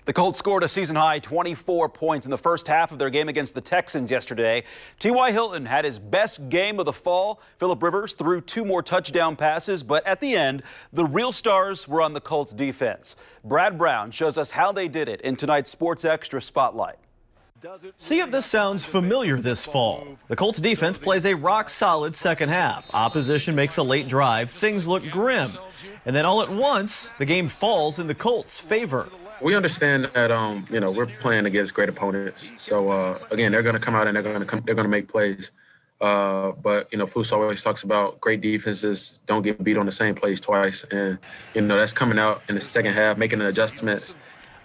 The Colts scored a season-high 24 points in the first half of their game against the Texans yesterday. T.Y. Hilton had his best game of the fall. Phillip Rivers threw 2 more touchdown passes, but at the end, the real stars were on the Colts defense. Brad Brown shows us how they did it in tonight's Sports Extra Spotlight. See if this sounds familiar this fall. The Colts defense plays a rock-solid second half. Opposition makes a late drive. Things look grim. And then all at once, the game falls in the Colts' favor. We understand that, we're playing against great opponents. So, again, they're going to come out and they're going to make plays. But, Flus always talks about great defenses don't get beat on the same plays twice. And, that's coming out in the second half, making adjustments.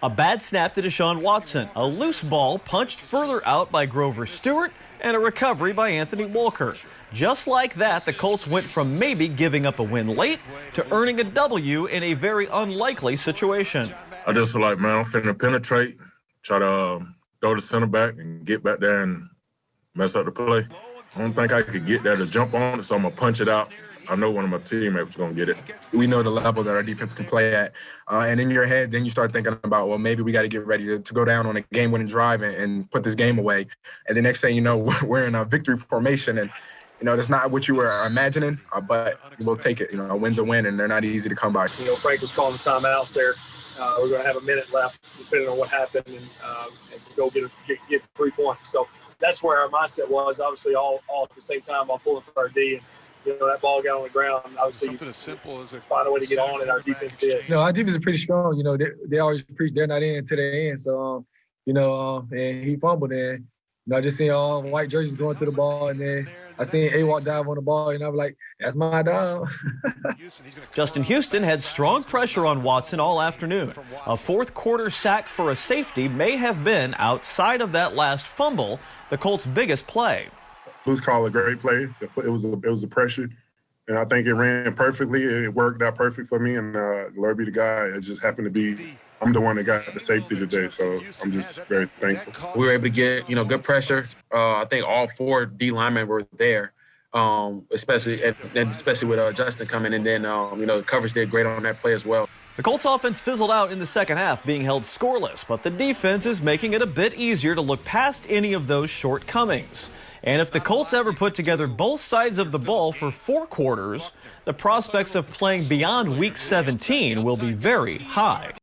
A bad snap to Deshaun Watson, a loose ball punched further out by Grover Stewart, and a recovery by Anthony Walker. Just like that, the Colts went from maybe giving up a win late to earning a W in a very unlikely situation. I just feel like, man, I'm finna penetrate, try to throw the center back and get back there and mess up the play. I don't think I could get there to jump on it, so I'm going to punch it out. I know one of my teammates is going to get it. We know the level that our defense can play at. And in your head, then you start thinking about, well, maybe we got to get ready to go down on a game-winning drive and put this game away. And the next thing you know, we're in a victory formation. And, that's not what you were imagining, but we'll take it. A win's a win, and they're not easy to come by. Frank was calling the timeouts there. We're going to have a minute left, depending on what happened, and to go get 3 points. So that's where our mindset was, obviously, all at the same time while pulling for our D. And, that ball got on the ground. Obviously, something as simple as find a way to get on, and our defense did. Our defense is pretty strong. They always preach they're not in until the end. So, and he fumbled, and I just seen all white jerseys going to the ball, and then I seen A-Walk dive on the ball, and I was like, that's my dog. Justin Houston had strong pressure on Watson all afternoon. A fourth-quarter sack for a safety may have been, outside of that last fumble, the Colts' biggest play. Flus called a great play. It was a pressure, and I think it ran perfectly. It worked out perfect for me, and glory be to God. It just happened to be I'm the one that got the safety today, so I'm just very thankful. We were able to get good pressure. I think all 4 D linemen were there, especially with Justin coming, and then the coverage did great on that play as well. The Colts offense fizzled out in the second half, being held scoreless, but the defense is making it a bit easier to look past any of those shortcomings. And if the Colts ever put together both sides of the ball for 4 quarters, the prospects of playing beyond Week 17 will be very high.